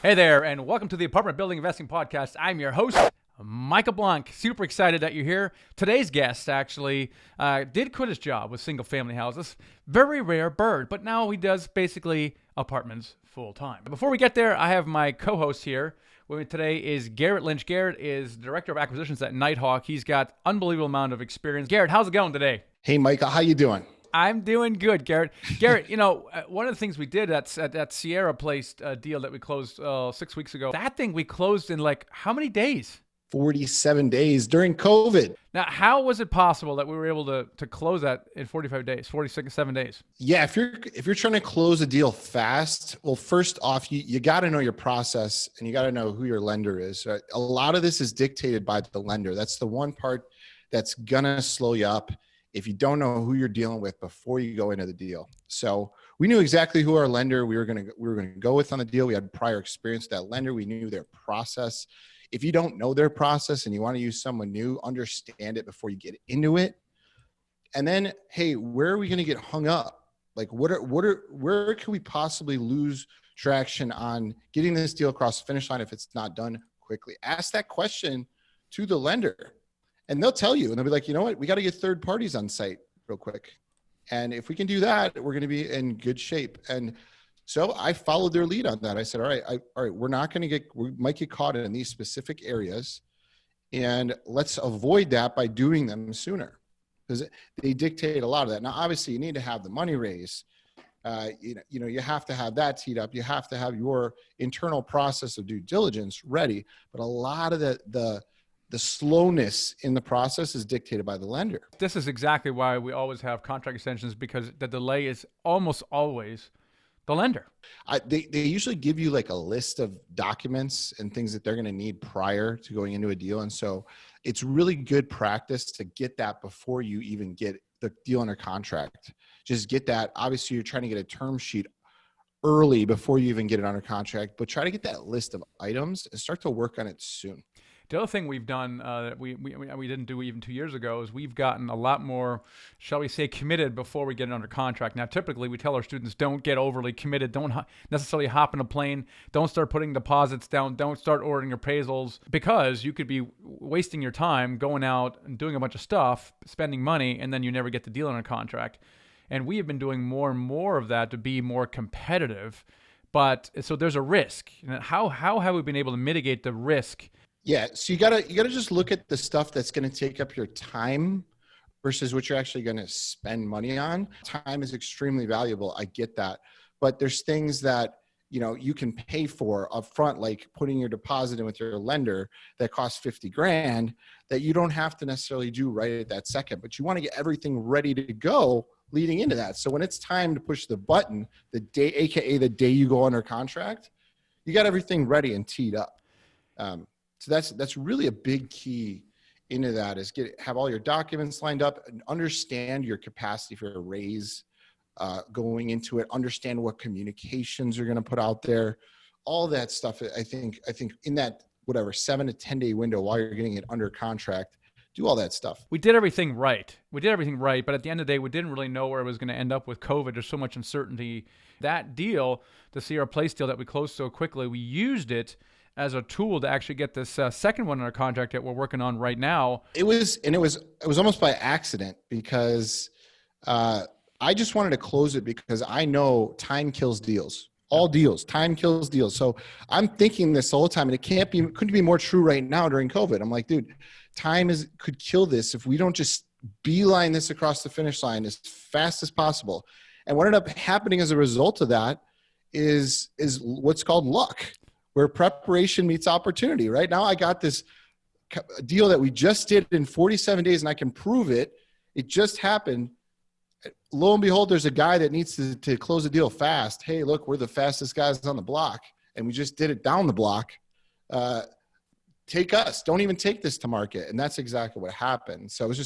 Hey there, and welcome to the Apartment Building Investing Podcast. I'm your host, Michael Blanc. Super excited that you're here. Today's guest actually did quit his job with single family houses. Very rare bird, but now he does basically apartments full time. Before we get there, I have my co-host here. With me today is Garrett Lynch. Garrett is Director of Acquisitions at Nighthawk. He's got unbelievable amount of experience. Garrett, how's it going today? Hey, Michael, how you doing? I'm doing good, Garrett. Garrett, one of the things we did at that Sierra Place deal that we closed 6 weeks ago, that thing we closed in like how many days? 47 days during COVID. Now, how was it possible that we were able to close that in 45 days, 7 days? Yeah, if you're trying to close a deal fast, well, first off, you got to know your process and you got to know who your lender is. Right? A lot of this is dictated by the lender. That's the one part that's gonna slow you up if you don't know who you're dealing with before you go into the deal. So we knew exactly who our lender we were gonna go with on the deal. We had prior experience with that lender. We knew their process. If you don't know their process and you want to use someone new, understand it before you get into it. And then, hey, where are we going to get hung up? Like, where can we possibly lose traction on getting this deal across the finish line if it's not done quickly? Ask that question to the lender and they'll tell you, and they'll be like, you know what? We got to get third parties on site real quick. And if we can do that, we're going to be in good shape. And so I followed their lead on that. I said, all right, we might get caught in these specific areas and let's avoid that by doing them sooner because they dictate a lot of that. Now, obviously you need to have the money raised. You have to have that teed up. You have to have your internal process of due diligence ready. But a lot of the slowness in the process is dictated by the lender. This is exactly why we always have contract extensions, because the delay is almost always the lender. They usually give you like a list of documents and things that they're going to need prior to going into a deal. And so it's really good practice to get that before you even get the deal under contract. Just get that. Obviously, you're trying to get a term sheet early before you even get it under contract, but try to get that list of items and start to work on it soon. The other thing we've done that we didn't do even 2 years ago is we've gotten a lot more, shall we say, committed before we get it under contract. Now, typically we tell our students, don't get overly committed. Don't necessarily hop in a plane. Don't start putting deposits down. Don't start ordering appraisals, because you could be wasting your time going out and doing a bunch of stuff, spending money, and then you never get the deal under contract. And we have been doing more and more of that to be more competitive. But so there's a risk. How have we been able to mitigate the risk? Yeah, so you gotta just look at the stuff that's gonna take up your time versus what you're actually gonna spend money on. Time is extremely valuable. I get that, but there's things that you can pay for upfront, like putting your deposit in with your lender that costs $50,000 that you don't have to necessarily do right at that second. But you want to get everything ready to go leading into that. So when it's time to push the button, the day, aka the day you go under contract, you got everything ready and teed up. So that's really a big key into that is have all your documents lined up and understand your capacity for a raise going into it, understand what communications you're going to put out there, all that stuff. I think in that 7 to 10 day window while you're getting it under contract, do all that stuff. We did everything right. But at the end of the day, we didn't really know where it was going to end up with COVID. There's so much uncertainty. That deal, the Sierra Place deal that we closed so quickly, we used it as a tool to actually get this second one under contract that we're working on right now. It was almost by accident because I just wanted to close it because I know time kills deals. All deals, time kills deals. So I'm thinking this the whole time, and it couldn't be more true right now during COVID. I'm like, dude, time could kill this if we don't just beeline this across the finish line as fast as possible. And what ended up happening as a result of that is what's called luck, where preparation meets opportunity. Right now, I got this deal that we just did in 47 days, and I can prove it. It just happened. Lo and behold, there's a guy that needs to close a deal fast. Hey, look, we're the fastest guys on the block, and we just did it down the block. Take us. Don't even take this to market. And that's exactly what happened. So it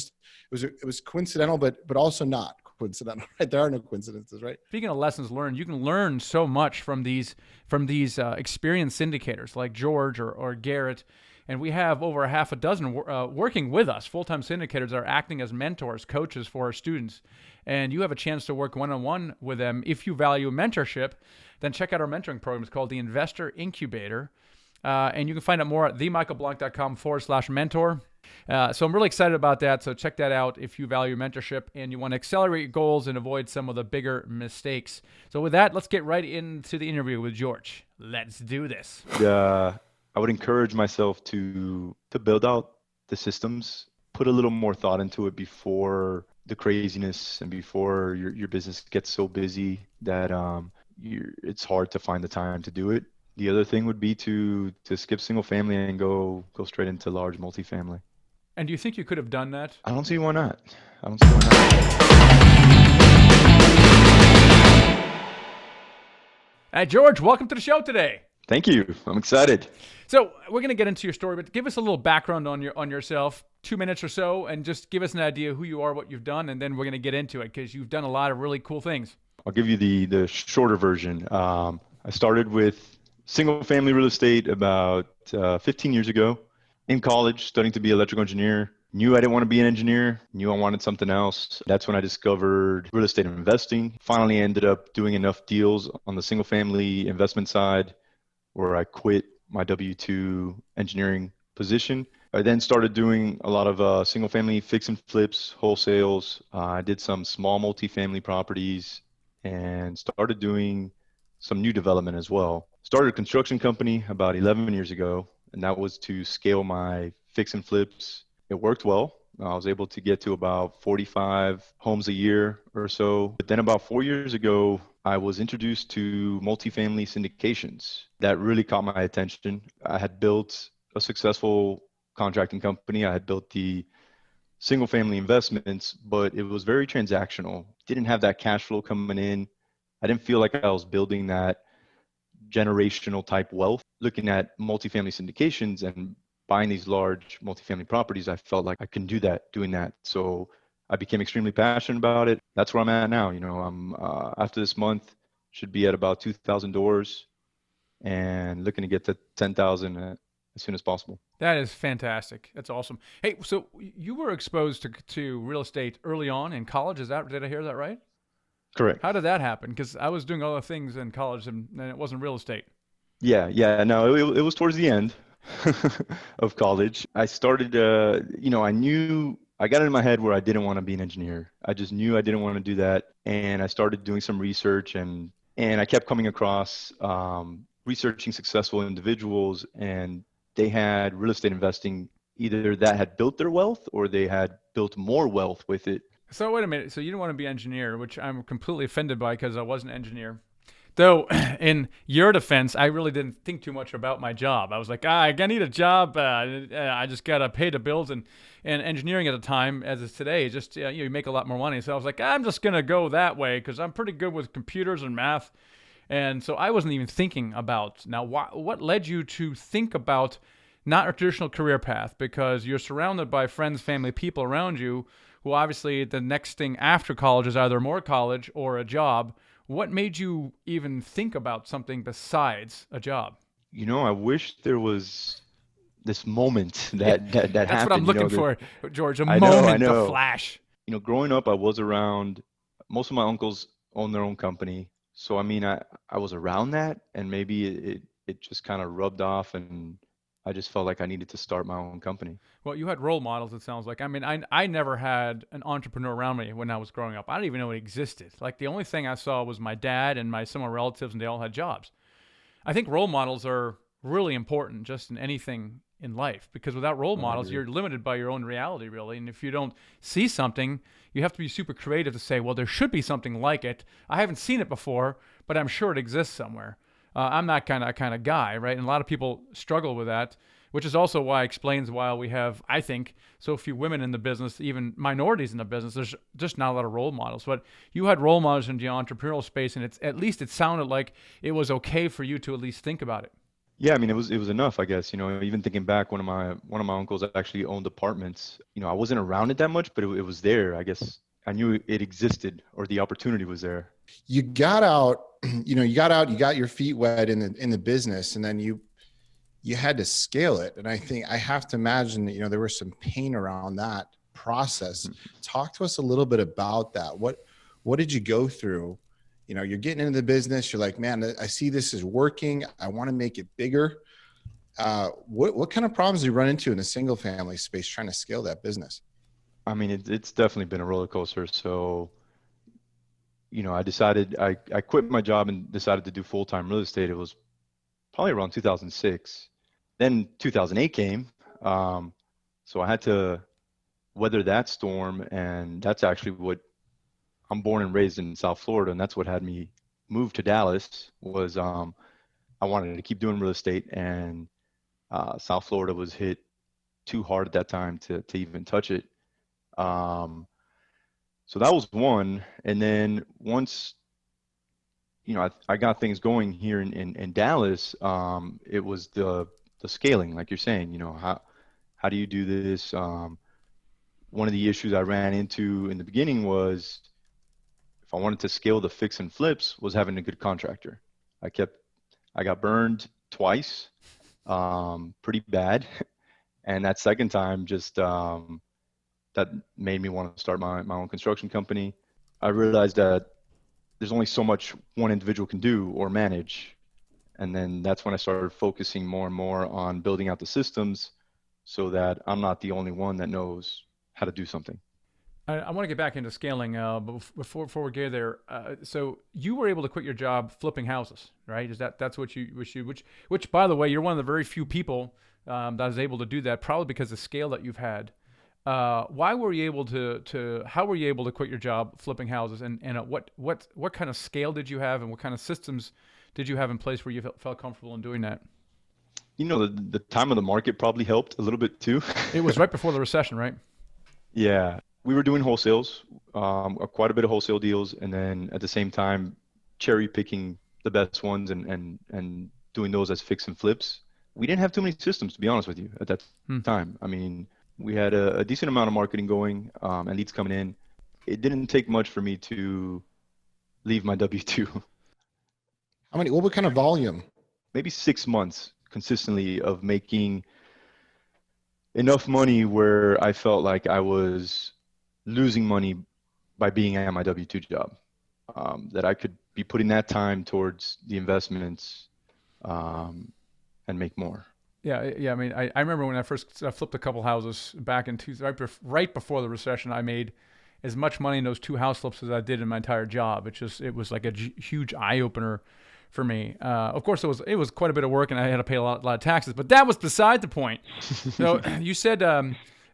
was coincidental, but also not coincidental. Right? There are no coincidences, right? Speaking of lessons learned, you can learn so much from these experienced syndicators like George or Garrett. And we have over a half a dozen working with us, full-time syndicators that are acting as mentors, coaches for our students. And you have a chance to work one-on-one with them. If you value mentorship, then check out our mentoring program. It's called the Investor Incubator. And you can find out more at themichaelblanc.com/mentor. So I'm really excited about that. So check that out if you value mentorship and you want to accelerate your goals and avoid some of the bigger mistakes. So with that, let's get right into the interview with George. Let's do this. I would encourage myself to build out the systems, put a little more thought into it before the craziness and before your business gets so busy that it's hard to find the time to do it. The other thing would be to skip single family and go straight into large multifamily. And do you think you could have done that? I don't see why not. I don't see why not. George, welcome to the show today. Thank you. I'm excited. So we're going to get into your story, but give us a little background on yourself, 2 minutes or so, and just give us an idea who you are, what you've done, and then we're going to get into it because you've done a lot of really cool things. I'll give you the shorter version. I started with single family real estate about 15 years ago in college, studying to be an electrical engineer. Knew I didn't want to be an engineer, knew I wanted something else. That's when I discovered real estate investing. Finally ended up doing enough deals on the single family investment side where I quit my W-2 engineering position. I then started doing a lot of single family fix and flips, wholesales. I did some small multifamily properties and started doing some new development as well. Started a construction company about 11 years ago, and that was to scale my fix and flips. It worked well. I was able to get to about 45 homes a year or so. But then about 4 years ago, I was introduced to multifamily syndications. That really caught my attention. I had built a successful contracting company. I had built the single family investments, but it was very transactional. Didn't have that cash flow coming in. I didn't feel like I was building that generational type wealth. Looking at multifamily syndications and buying these large multifamily properties, I felt like I can do that, doing that. So I became extremely passionate about it. That's where I'm at now. I'm after this month should be at about 2,000 doors and looking to get to 10,000 as soon as possible. That is fantastic. That's awesome. Hey, so you were exposed to real estate early on in college. Did I hear that right? Correct. How did that happen? Because I was doing other things in college and it wasn't real estate. Yeah. No, it was towards the end of college. I started, I got in my head where I didn't want to be an engineer. I just knew I didn't want to do that. And I started doing some research and I kept coming across researching successful individuals, and they had real estate investing, either that had built their wealth or they had built more wealth with it. So wait a minute. So you didn't want to be an engineer, which I'm completely offended by because I was an engineer. Though, in your defense, I really didn't think too much about my job. I was like, I need a job. I just got to pay the bills. And engineering at the time, as is today, just you make a lot more money. So I was like, I'm just going to go that way because I'm pretty good with computers and math. And so I wasn't even thinking about, now, what led you to think about not a traditional career path? Because you're surrounded by friends, family, people around you who obviously the next thing after college is either more college or a job. What made you even think about something besides a job? I wish there was this moment that happened. That's what I'm looking for, George, a I moment, know. a flash. Growing up, I was around, most of my uncles own their own company. So, I was around that, and maybe it just kind of rubbed off, and I just felt like I needed to start my own company. Well, you had role models, it sounds like. I never had an entrepreneur around me when I was growing up. I didn't even know it existed. Like, the only thing I saw was my dad and some of my relatives, and they all had jobs. I think role models are really important just in anything in life, because without role models, you're limited by your own reality, really. And if you don't see something, you have to be super creative to say, well, there should be something like it. I haven't seen it before, but I'm sure it exists somewhere. I'm that kind of guy, right? And a lot of people struggle with that, which is also why explains why we have, I think, so few women in the business, even minorities in the business. There's just not a lot of role models. But you had role models in the entrepreneurial space, and at least it sounded like it was okay for you to at least think about it. Yeah, it was enough, I guess. Even thinking back, one of my uncles actually owned apartments. I wasn't around it that much, but it was there. I guess I knew it existed, or the opportunity was there. You got out, you got your feet wet in the business, and then you you had to scale it. And I think I have to imagine that, there was some pain around that process. Talk to us a little bit about that. What did you go through? You're getting into the business. You're like, man, I see this is working. I want to make it bigger. What kind of problems do you run into in the single family space trying to scale that business? I mean, it's definitely been a roller coaster. So, I quit my job and decided to do full-time real estate. It was probably around 2006. Then 2008 came. So I had to weather that storm. And that's actually what I'm born and raised in South Florida. And that's what had me move to Dallas was I wanted to keep doing real estate. And South Florida was hit too hard at that time to even touch it. So that was one. And then once, I got things going here in Dallas, it was the scaling, like you're saying, how do you do this? One of the issues I ran into in the beginning was if I wanted to scale the fix and flips was having a good contractor. I got burned twice, pretty bad. And that second time just, that made me want to start my own construction company. I realized that there's only so much one individual can do or manage. And then that's when I started focusing more and more on building out the systems so that I'm not the only one that knows how to do something. I want to get back into scaling, but before we get there, so you were able to quit your job flipping houses, right? That's what which by the way, you're one of the very few people that is able to do that, probably because of the scale that you've had. Why were you able to how were you able to quit your job flipping houses, and what kind of scale did you have, and what kind of systems did you have in place where you felt comfortable in doing that? The time of the market probably helped a little bit too. It was right before the recession, right? Yeah, we were doing wholesales, quite a bit of wholesale deals, and then at the same time, cherry picking the best ones and doing those as fix and flips. We didn't have too many systems, to be honest with you, at that time. I mean, we had a decent amount of marketing going and leads coming in. It didn't take much for me to leave my W-2. What kind of volume? Maybe 6 months consistently of making enough money where I felt like I was losing money by being at my W-2 job, that I could be putting that time towards the investments and make more. Yeah. I mean, I remember when I first flipped a couple houses back in right before the recession. I made as much money in those two house flips as I did in my entire job. It was like a huge eye opener for me. Of course, it was quite a bit of work, and I had to pay a lot of taxes. But that was beside the point. So you said,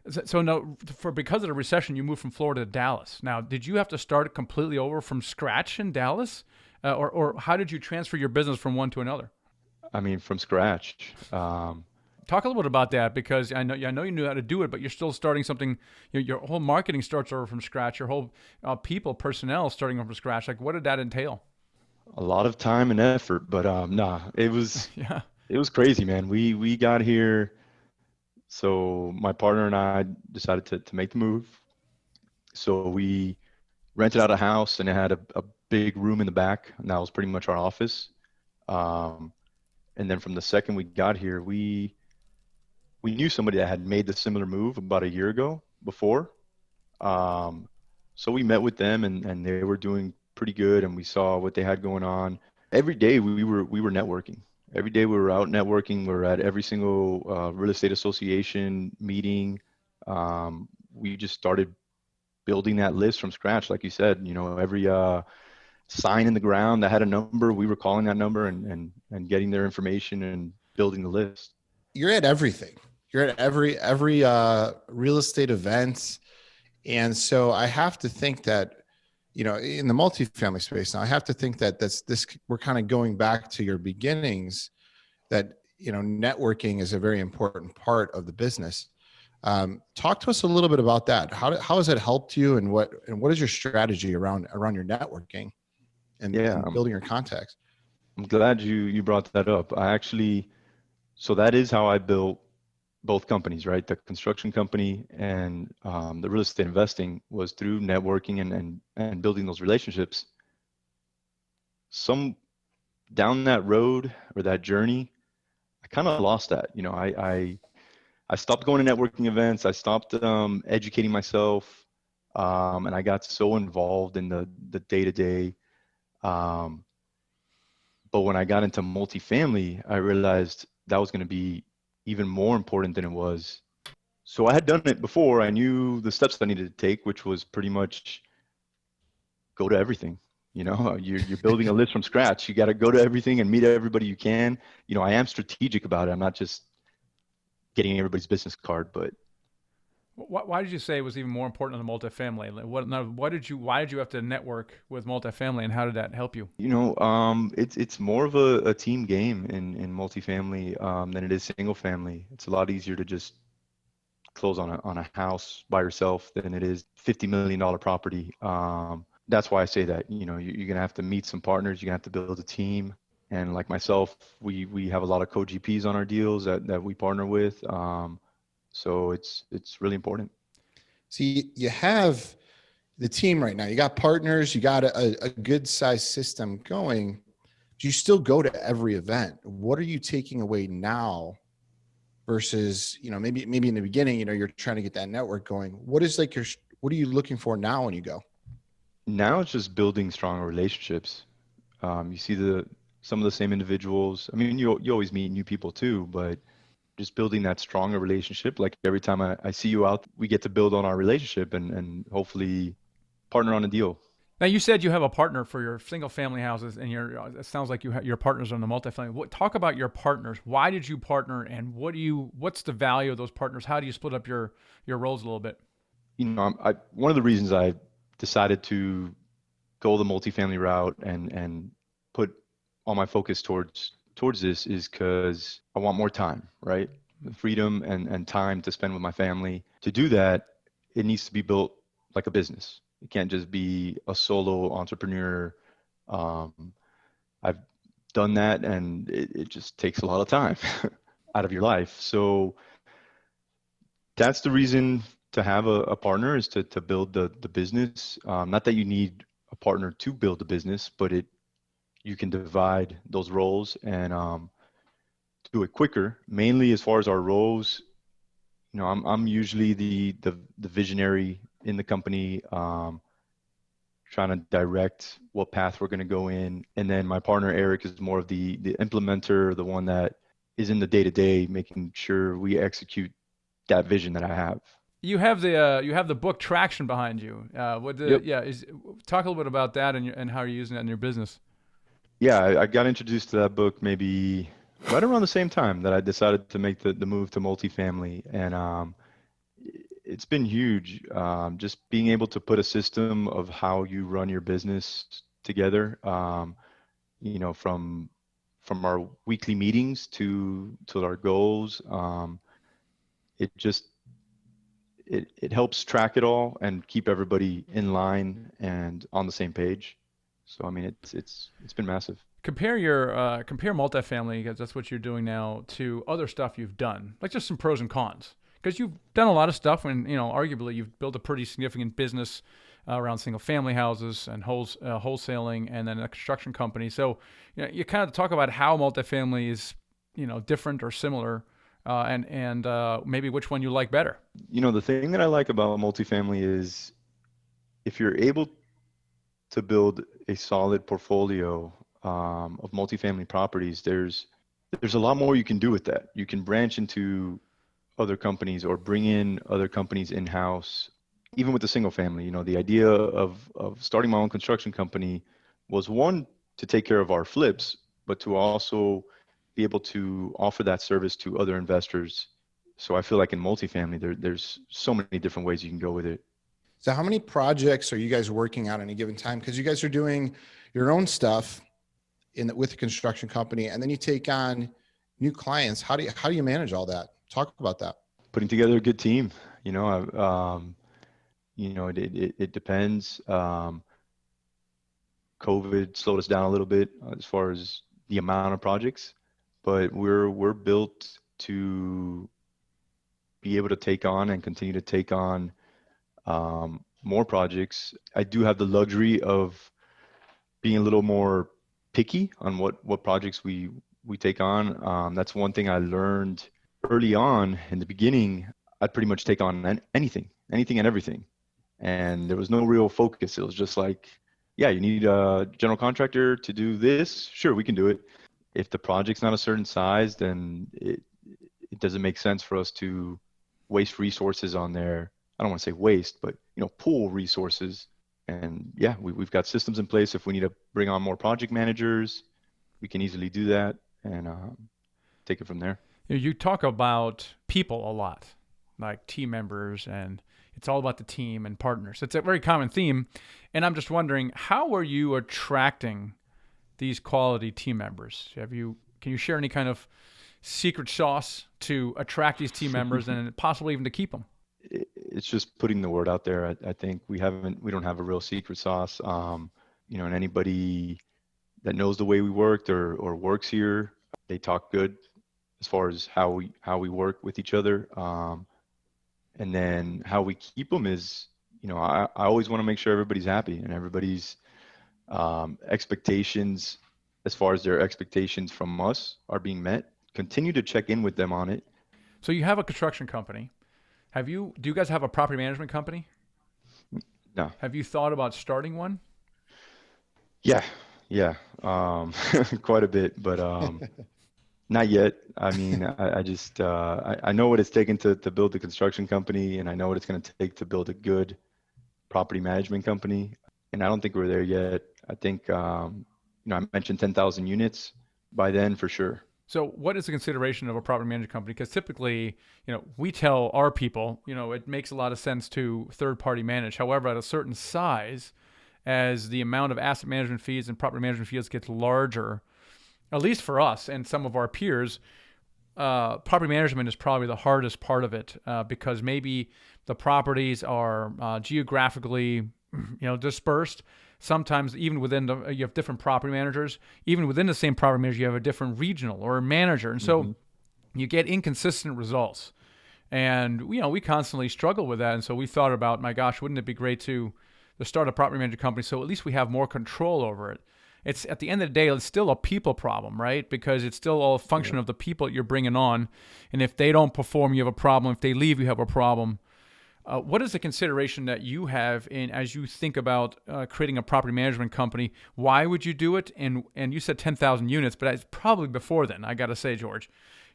because of the recession, you moved from Florida to Dallas. Now, did you have to start completely over from scratch in Dallas, or how did you transfer your business from one to another? I mean, from scratch. Talk a little bit about that, because I know you knew how to do it, but you're still starting something. Your whole marketing starts over from scratch. Your whole personnel starting over from scratch. Like, what did that entail? A lot of time and effort, but it was Yeah. it was crazy, man. We got here, so my partner and I decided to make the move. So we rented out a house, and it had a big room in the back, and that was pretty much our office. And then from the second we got here, we knew somebody that had made the similar move about a year ago before. So we met with them, and they were doing pretty good, and we saw what they had going on. Every day we were networking. Every day we were out networking. We were at every single real estate association meeting. We just started building that list from scratch, like you said. Every sign in the ground that had a number, we were calling that number and getting their information and building the list. You're at everything. You're at every real estate event. And so I have to think that, in the multifamily space now, I have to think that we're kind of going back to your beginnings, that, networking is a very important part of the business. Talk to us a little bit about that. How has it helped you, and what is your strategy around your networking and building your contacts? I'm glad you brought that up. So that is how I built both companies, right? The construction company and the real estate investing was through networking and building those relationships. Some down that road or that journey, I kind of lost that. You know, I stopped going to networking events. I stopped educating myself, and I got so involved in the day to day. But when I got into multifamily, I realized that was going to be even more important than it was. So I had done it before. I knew the steps I needed to take, which was pretty much go to everything. You know, you're building a list from scratch. You got to go to everything and meet everybody you can. You know, I am strategic about it. I'm not just getting everybody's business card, but Why did you say it was even more important than the multifamily? Like, why did you have to network with multifamily, and how did that help you? you know, it's more of a team game in multifamily than it is single family. It's a lot easier to just close on a house by yourself than it is $50 million property. That's why I say that. You know, you're gonna have to meet some partners. You're gonna have to build a team. And like myself, we have a lot of co-GPs on our deals that we partner with. So it's really important. See, you have the team right now. You got partners. You got a good size system going. Do you still go to every event? What are you taking away now versus, you know, maybe in the beginning, you know, you're trying to get that network going. What is like what are you looking for now when you go? Now it's just building stronger relationships. You see some of the same individuals. I mean, you always meet new people too, but just building that stronger relationship. Like every time I see you out, we get to build on our relationship and hopefully partner on a deal. Now you said you have a partner for your single family houses, and it sounds like your partners on the multifamily. Talk about your partners. Why did you partner, and what's the value of those partners? How do you split up your roles a little bit? You know, one of the reasons I decided to go the multifamily route and put all my focus towards this is because I want more time, right? The freedom and time to spend with my family. To do that, it needs to be built like a business. It can't just be a solo entrepreneur. I've done that, and it just takes a lot of time out of your life. So that's the reason to have a partner, is to build the business. Not that you need a partner to build the business, but you can divide those roles and do it quicker. Mainly as far as our roles, you know, I'm usually the visionary in the company, trying to direct what path we're going to go in, and then my partner Eric is more of the implementer, the one that is in the day to day, making sure we execute that vision that I have. You have the book Traction behind you. Yep. Talk a little bit about that and how you're using that in your business. Yeah, I got introduced to that book maybe right around the same time that I decided to make the move to multifamily, and it's been huge. Just being able to put a system of how you run your business together. You know, from our weekly meetings to our goals. It just it helps track it all and keep everybody in line and on the same page. So I mean, it's been massive. Compare multifamily, because that's what you're doing now, to other stuff you've done, like just some pros and cons. Because you've done a lot of stuff, and you know, arguably, you've built a pretty significant business around single family houses and wholesaling, and then a construction company. So, you know, you kind of talk about how multifamily is, you know, different or similar, and maybe which one you like better. You know, the thing that I like about multifamily is if you're able to build a solid portfolio of multifamily properties, there's a lot more you can do with that. You can branch into other companies or bring in other companies in-house. Even with the single family, you know, the idea of starting my own construction company was, one, to take care of our flips, but to also be able to offer that service to other investors. So I feel like in multifamily, there's so many different ways you can go with it. So how many projects are you guys working on at any given time? Because you guys are doing your own stuff with the construction company, and then you take on new clients. How do you manage all that? Talk about that. Putting together a good team. You know, it depends. COVID slowed us down a little bit as far as the amount of projects, but we're built to be able to take on and continue to take on more projects. I do have the luxury of being a little more picky on what projects we we take on. That's one thing I learned early on in the beginning. I'd pretty much take on anything and everything. And there was no real focus. It was just like, yeah, you need a general contractor to do this. Sure, we can do it. If the project's not a certain size, then it doesn't make sense for us to waste resources on there. I don't want to say waste, but pool resources. And yeah, we've got systems in place. If we need to bring on more project managers, we can easily do that and take it from there. You talk about people a lot, like team members, and it's all about the team and partners. It's a very common theme. And I'm just wondering, how are you attracting these quality team members? Can you share any kind of secret sauce to attract these team members and possibly even to keep them? It's just putting the word out there. I think we don't have a real secret sauce. And anybody that knows the way we worked or works here, they talk good as far as how we work with each other. And then how we keep them is, I always want to make sure everybody's happy and everybody's expectations, as far as their expectations from us, are being met. Continue to check in with them on it. So you have a construction company. Do you guys have a property management company? No. Have you thought about starting one? Yeah. Quite a bit, but not yet. I mean, I just I know what it's taken to build the construction company, and I know what it's going to take to build a good property management company. And I don't think we're there yet. I think I mentioned 10,000 units by then for sure. So what is the consideration of a property management company? Because typically, we tell our people, it makes a lot of sense to third-party manage. However, at a certain size, as the amount of asset management fees and property management fees gets larger, at least for us and some of our peers, property management is probably the hardest part of it because maybe the properties are geographically, dispersed. Sometimes even within you have different property managers. Even within the same property manager, you have a different regional or a manager. And so you get inconsistent results. And, we constantly struggle with that. And so we thought about, my gosh, wouldn't it be great to start a property management company so at least we have more control over it. It's at the end of the day, it's still a people problem, right? Because it's still all a function of the people that you're bringing on. And if they don't perform, you have a problem. If they leave, you have a problem. What is the consideration that you have as you think about creating a property management company? Why would you do it? And you said 10,000 units, but it's probably before then, I got to say, George.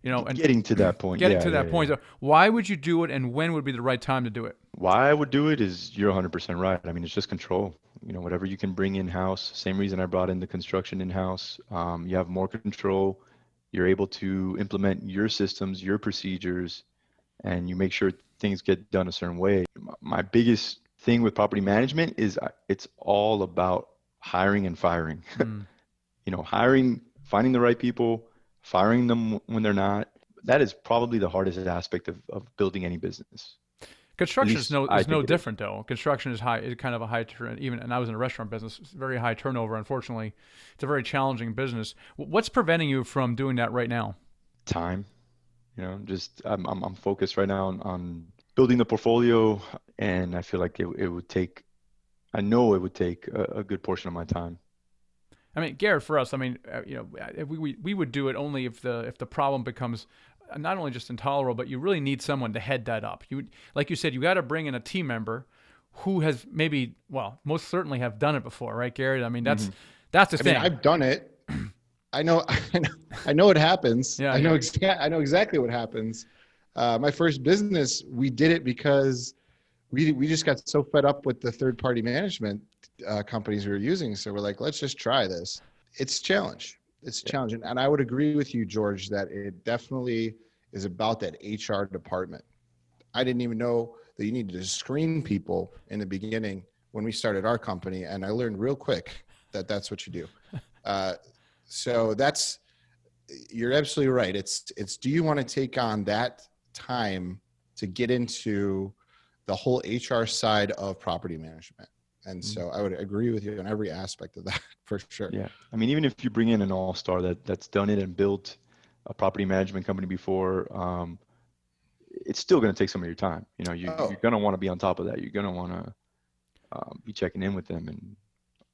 And getting to that point. Getting to that point. So why would you do it, and when would be the right time to do it? Why I would do it is you're 100% right. I mean, it's just control. Whatever you can bring in-house. Same reason I brought in the construction in-house. You have more control. You're able to implement your systems, your procedures, and you make sure things get done a certain way. My biggest thing with property management is it's all about hiring and firing. Hiring, finding the right people, firing them when they're not. That is probably the hardest aspect of building any business. Construction is no different though. Construction is kind of a high even, and I was in a restaurant business, very high turnover. Unfortunately, it's a very challenging business. What's preventing you from doing that right now? Time. I'm focused right now on building the portfolio, and I feel like it would take a good portion of my time. I mean, Garrett, for us, I mean, we would do it only if the problem becomes not only just intolerable, but you really need someone to head that up. Like you said, you got to bring in a team member who has most certainly have done it before, right, Garrett? I mean, that's the thing. I've done it. I know it happens. Yeah, I know exactly what happens. My first business, we did it because we just got so fed up with the third-party management companies we were using. So we're like, let's just try this. It's a challenge. It's challenging. And I would agree with you, George, that it definitely is about that HR department. I didn't even know that you needed to screen people in the beginning when we started our company. And I learned real quick that that's what you do. So you're absolutely right. It's do you want to take on that time to get into the whole HR side of property management? And so I would agree with you on every aspect of that for sure. Yeah. I mean, even if you bring in an all-star that's done it and built a property management company before, it's still going to take some of your time. You're going to want to be on top of that. You're going to want to be checking in with them and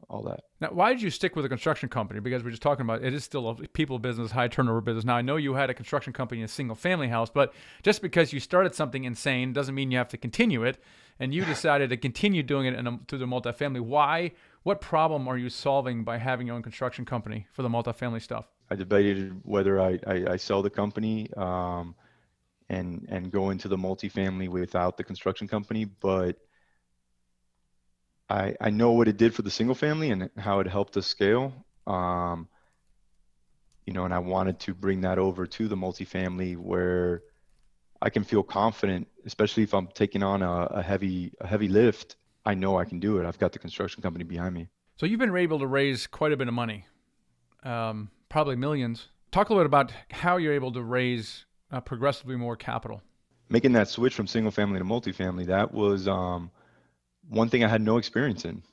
all that. Now, why did you stick with a construction company? Because we're just talking about it is still a people business, high turnover business. Now, I know you had a construction company in a single family house, but just because you started something insane doesn't mean you have to continue it. And you decided to continue doing it through the multifamily. Why? What problem are you solving by having your own construction company for the multifamily stuff? I debated whether I sell the company and go into the multifamily without the construction company, but I know what it did for the single family and how it helped us scale. And I wanted to bring that over to the multifamily where I can feel confident, especially if I'm taking on a heavy lift. I know I can do it. I've got the construction company behind me. So you've been able to raise quite a bit of money, probably millions. Talk a little bit about how you're able to raise progressively more capital. Making that switch from single family to multifamily, that was one thing I had no experience in.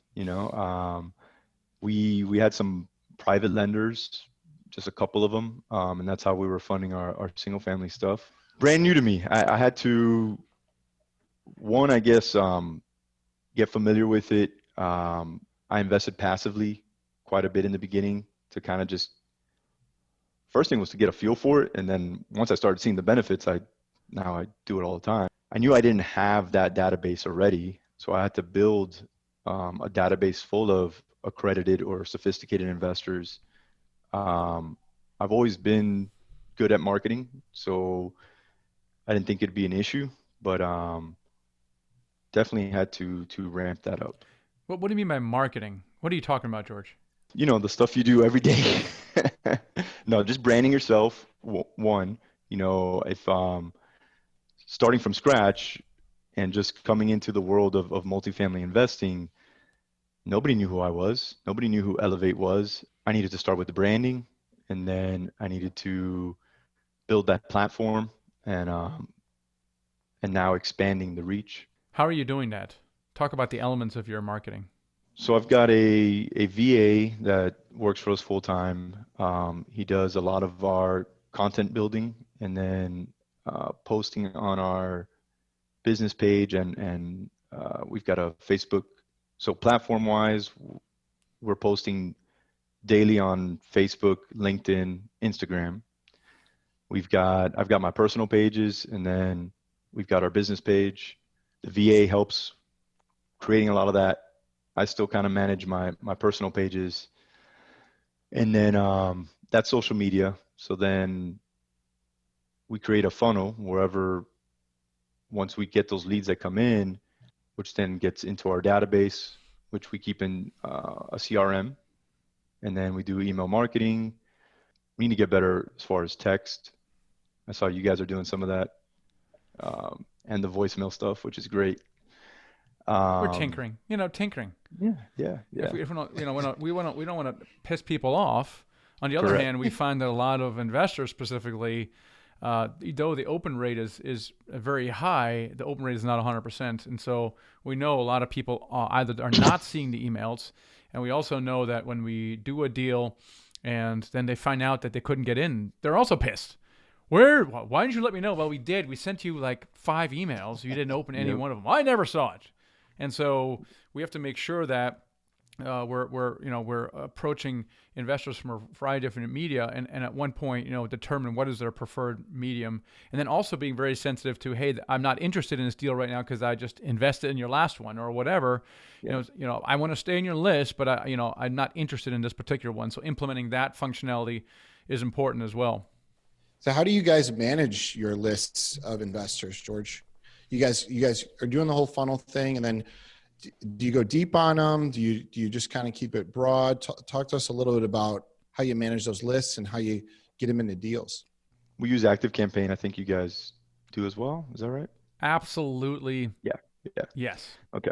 We had some private lenders, just a couple of them, and that's how we were funding our single family stuff. Brand new to me. I had to, one, I guess, get familiar with it. I invested passively quite a bit in the beginning to kind of just, first thing was to get a feel for it. And then once I started seeing the benefits, now I do it all the time. I knew I didn't have that database already. So I had to build a database full of accredited or sophisticated investors. I've always been good at marketing, so I didn't think it'd be an issue, but definitely had to ramp that up. What do you mean by marketing? What are you talking about, George? The stuff you do every day. No, just branding yourself. One, if starting from scratch and just coming into the world of multifamily investing, nobody knew who I was. Nobody knew who Elevate was. I needed to start with the branding, and then I needed to build that platform and now expanding the reach. How are you doing that? Talk about the elements of your marketing. So I've got a VA that works for us full time. He does a lot of our content building and then posting on our business page, and we've got a Facebook. So platform wise, we're posting daily on Facebook, LinkedIn, Instagram. I've got my personal pages, and then we've got our business page. The VA helps creating a lot of that. I still kind of manage my personal pages, and then that's social media. So then we create a funnel wherever, once we get those leads that come in, which then gets into our database, which we keep in a CRM, and then we do email marketing. We need to get better as far as text. I saw you guys are doing some of that, and the voicemail stuff, which is great. We're tinkering, tinkering. Yeah. If we don't, we don't want to piss people off. On the other Correct. hand, we find that a lot of investors, specifically, though the open rate is very high, the open rate is not 100%, and so we know a lot of people either are not seeing the emails, and we also know that when we do a deal, and then they find out that they couldn't get in, they're also pissed. Why didn't you let me know? Well, we did. We sent you like 5 emails. You didn't open any one of them. I never saw it. And so we have to make sure that we're approaching investors from a variety of different media, and at one point, determine what is their preferred medium, and then also being very sensitive to, hey, I'm not interested in this deal right now because I just invested in your last one or whatever. Yeah. I want to stay in your list, but I'm not interested in this particular one. So implementing that functionality is important as well. So how do you guys manage your lists of investors, George? You guys are doing the whole funnel thing, and then do you go deep on them? Do you just kind of keep it broad? Talk to us a little bit about how you manage those lists and how you get them into deals. We use ActiveCampaign. I think you guys do as well. Is that right? Absolutely. Yeah. Yes. Okay.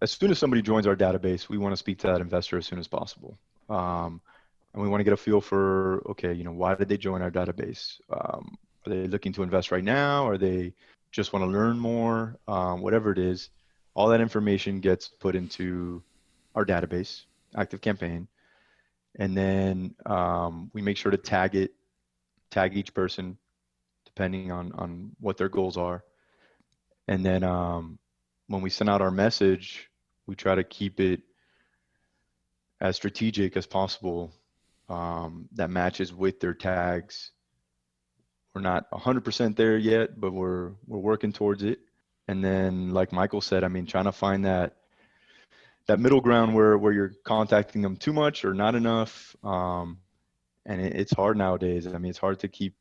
As soon as somebody joins our database, we want to speak to that investor as soon as possible. And we want to get a feel for, okay, why did they join our database? Are they looking to invest right now? Or they just want to learn more? Whatever it is, all that information gets put into our database, ActiveCampaign. And then we make sure to tag each person depending on what their goals are. And then when we send out our message, we try to keep it as strategic as possible, that matches with their tags. We're not 100% there yet, but we're working towards it. And then, like Michael said, I mean, trying to find that middle ground where you're contacting them too much or not enough. And it's hard nowadays. I mean, it's hard to keep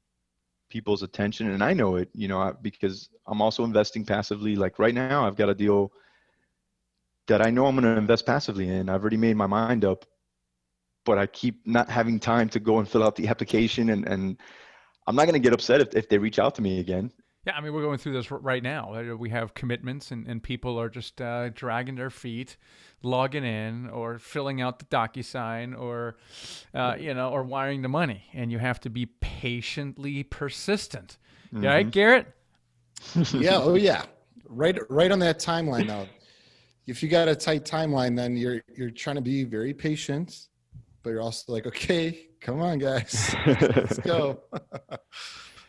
people's attention, and I know it, because I'm also investing passively. Like right now, I've got a deal that I know I'm going to invest passively in. I've already made my mind up, but I keep not having time to go and fill out the application, and I'm not going to get upset if they reach out to me again. Yeah, I mean, we're going through this right now. We have commitments, and people are just dragging their feet, logging in, or filling out the DocuSign, or or wiring the money. And you have to be patiently persistent. Mm-hmm. Right, Garrett? Yeah. Oh, yeah. Right on that timeline now. If you got a tight timeline, then you're trying to be very patient, but you're also like, okay, come on, guys, let's go,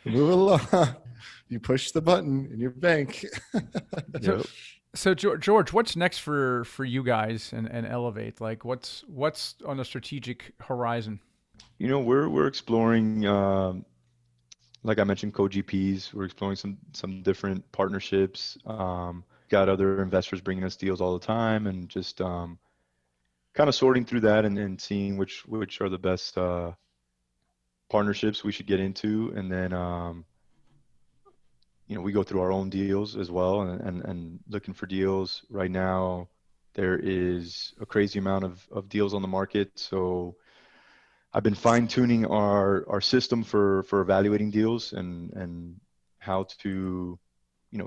move along. You push the button in your bank. Yep. So George, what's next for you guys and Elevate? Like, what's on the strategic horizon? We're exploring, like I mentioned, co-GPs. We're exploring some different partnerships. Got other investors bringing us deals all the time, and just kind of sorting through that and seeing which are the best partnerships we should get into. And then we go through our own deals as well, and looking for deals. Right now, there is a crazy amount of deals on the market. So I've been fine tuning our system for evaluating deals and how to,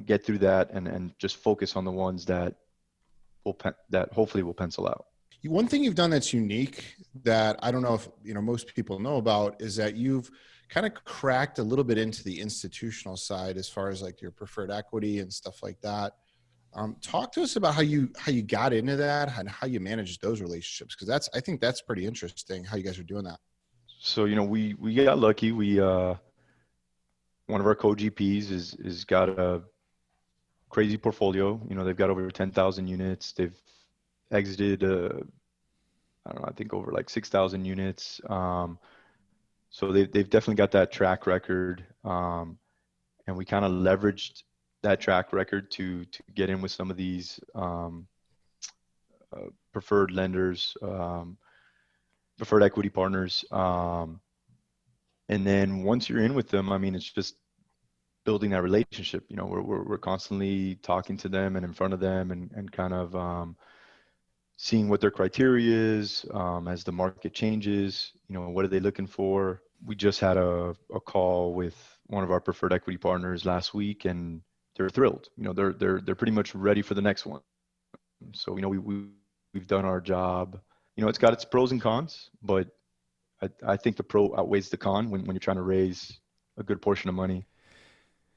get through that and just focus on the ones that hopefully will pencil out. One thing you've done that's unique that I don't know if most people know about is that you've kind of cracked a little bit into the institutional side as far as like your preferred equity and stuff like that. Talk to us about how you got into that and how you managed those relationships, because I think that's pretty interesting how you guys are doing that. So we got lucky. We one of our co-GPs is got a crazy portfolio. They've got over 10,000 units. They've exited I don't know, I think over like 6,000 units. So they've definitely got that track record, and we kind of leveraged that track record to get in with some of these preferred lenders, preferred equity partners, and then once you're in with them, I mean, it's just building that relationship. We're constantly talking to them and in front of them, and kind of seeing what their criteria is as the market changes. What are they looking for? We just had a call with one of our preferred equity partners last week, and they're thrilled. They're pretty much ready for the next one. So we've done our job. It's got its pros and cons, but I think the pro outweighs the con when you're trying to raise a good portion of money.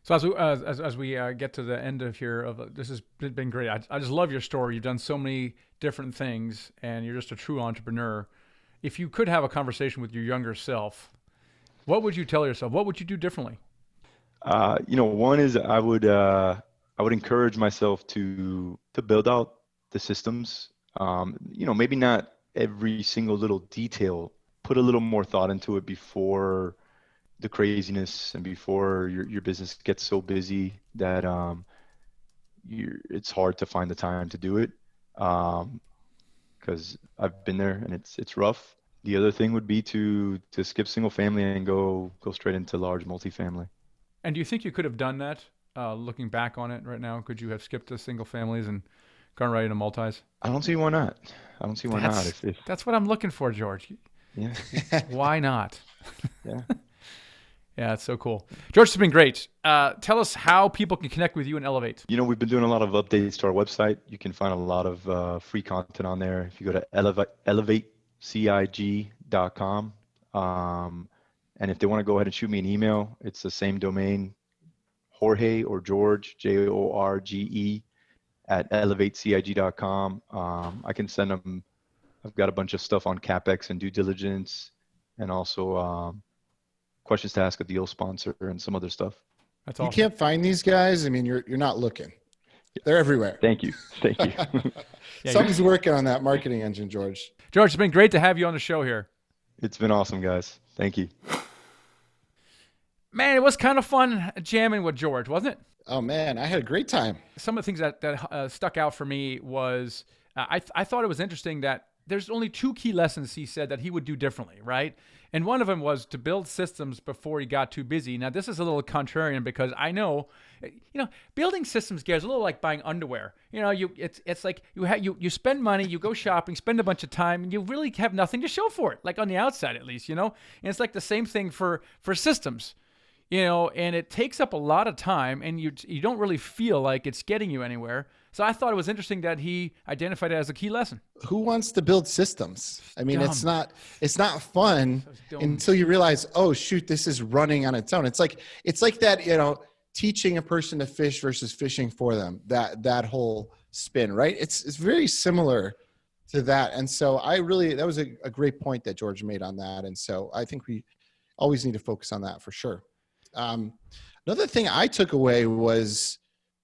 So as we get to the end of here, this has been great. I just love your story. You've done so many different things, and you're just a true entrepreneur. If you could have a conversation with your younger self, what would you tell yourself? What would you do differently? One is I would encourage myself to build out the systems. Maybe not every single little detail. Put a little more thought into it before the craziness and before your business gets so busy that it's hard to find the time to do it. Because I've been there and it's rough. The other thing would be to skip single family and go straight into large multifamily. And do you think you could have done that? Looking back on it right now, could you have skipped the single families and gone right into multis? I don't see why not. That's what I'm looking for, George. Yeah. Why not? Yeah. Yeah, it's so cool. George, it's been great. Tell us how people can connect with you and Elevate. We've been doing a lot of updates to our website. You can find a lot of free content on there. If you go to elevatecig.com, and if they want to go ahead and shoot me an email, it's the same domain, Jorge or George, Jorge @elevatecig.com. I can send them. I've got a bunch of stuff on CapEx and due diligence, and also questions to ask a deal sponsor and some other stuff. That's awesome. You can't find these guys. I mean, you're not looking. They're everywhere. Thank you. Thank you. Yeah, Something's working on that marketing engine, George. George, it's been great to have you on the show here. It's been awesome, guys. Thank you. Man, it was kind of fun jamming with George, wasn't it? Oh man, I had a great time. Some of the things that stuck out for me was I thought it was interesting that there's only two key lessons he said that he would do differently, right? And one of them was to build systems before he got too busy. Now, this is a little contrarian because I know, building systems gear is a little like buying underwear. It's like you spend money, you go shopping, spend a bunch of time, and you really have nothing to show for it, like on the outside at least, And it's like the same thing for systems. And it takes up a lot of time, and you don't really feel like it's getting you anywhere. So I thought it was interesting that he identified it as a key lesson. Who wants to build systems? I mean, dumb. it's not fun dumb. until you realize, oh shoot, this is running on its own. It's like that, teaching a person to fish versus fishing for them. That whole spin, right? It's very similar to that. And so that was a great point that George made on that. And so I think we always need to focus on that for sure. Another thing I took away was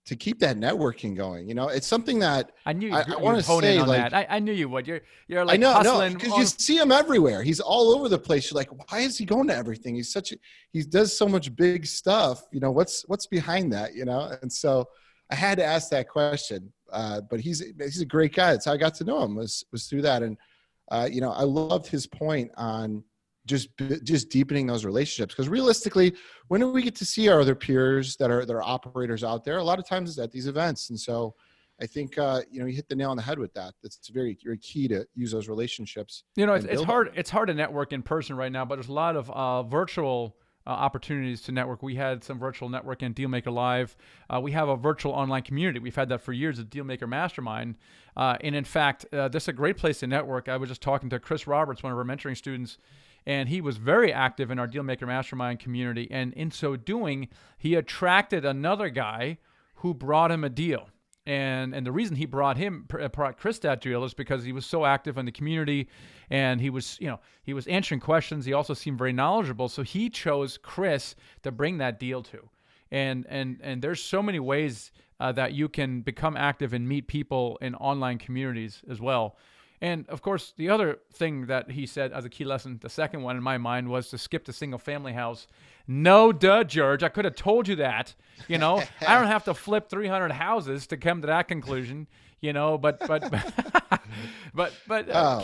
to keep that networking going. It's something that I knew I want to hone say, in on like, that. I knew you would. You're like I know, hustling. because you see him everywhere. He's all over the place. You're like, why is he going to everything? He does so much big stuff. What's behind that? And so I had to ask that question. But he's a great guy. That's how I got to know him was through that. And I loved his point on just deepening those relationships, because realistically, when do we get to see our other peers that are operators out there? A lot of times it's at these events. And so I think you hit the nail on the head with that. It's very, very key to use those relationships. It's hard to network in person right now, but there's a lot of virtual opportunities to network. We had some virtual networking in Dealmaker Live. We have a virtual online community. We've had that for years at Dealmaker Mastermind. And in fact, this is a great place to network. I was just talking to Chris Roberts, one of our mentoring students, and he was very active in our Dealmaker Mastermind community. And in so doing, he attracted another guy who brought him a deal. And the reason he brought Chris that deal is because he was so active in the community, and he was answering questions. He also seemed very knowledgeable. So he chose Chris to bring that deal to. And there's so many ways that you can become active and meet people in online communities as well. And of course, the other thing that he said as a key lesson, the second one in my mind, was to skip the single family house. No, duh, George. I could have told you that. I don't have to flip 300 houses to come to that conclusion. But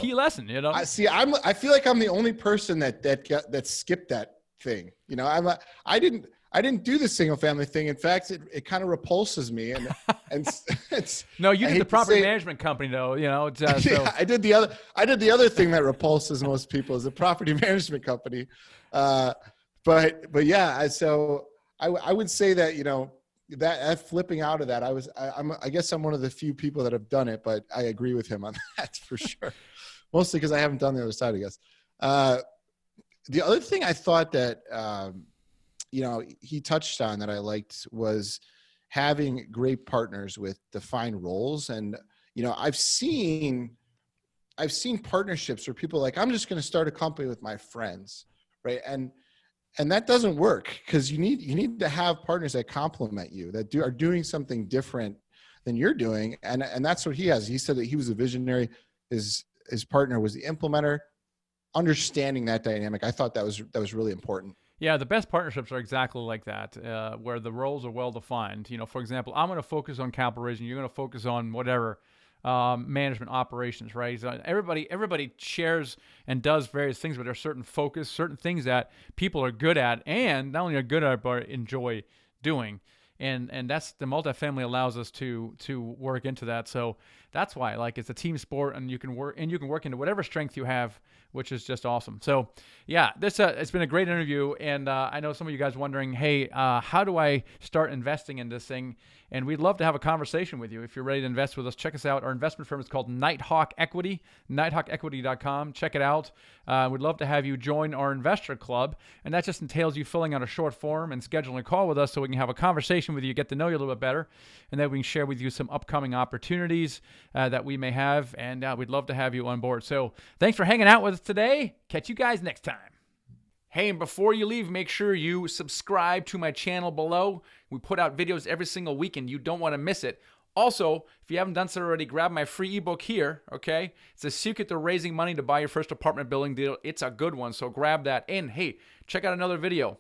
key lesson. I see. I feel like I'm the only person that skipped that thing. I didn't do the single family thing. In fact, it kind of repulses me. And it's no, you did the property management company though. So. Yeah, I did the other thing that repulses most people is the property management company. But yeah, so I would say that that flipping out of that, I guess I'm one of the few people that have done it, but I agree with him on that for sure. Mostly because I haven't done the other side, I guess. The other thing I thought that he touched on that I liked was having great partners with defined roles. And, I've seen partnerships where people are like, I'm just going to start a company with my friends. Right. And that doesn't work, because you need to have partners that complement you, that are doing something different than you're doing. And that's what he has. He said that he was a visionary. His partner was the implementer. Understanding that dynamic, I thought that was really important. Yeah, the best partnerships are exactly like that, where the roles are well defined. For example, I'm going to focus on capital raising. You're going to focus on whatever management operations, right? So everybody shares and does various things, but there's certain focus, certain things that people are good at, and not only are good at, but enjoy doing. And that's the multifamily allows us to work into that. So that's why it's a team sport, and you can work into whatever strength you have, which is just awesome. So yeah, it's been a great interview. And I know some of you guys wondering, hey, how do I start investing in this thing? And we'd love to have a conversation with you. If you're ready to invest with us, check us out. Our investment firm is called Nighthawk Equity, nighthawkequity.com. Check it out. We'd love to have you join our investor club. And that just entails you filling out a short form and scheduling a call with us so we can have a conversation with you, get to know you a little bit better, and then we can share with you some upcoming opportunities that we may have. And we'd love to have you on board. So thanks for hanging out with us today. Catch you guys next time. Hey, and before you leave, make sure you subscribe to my channel below. We put out videos every single week, and you don't want to miss it. Also, if you haven't done so already, grab my free ebook here, okay? It's a secret to raising money to buy your first apartment building deal. It's a good one, so grab that. And hey, check out another video.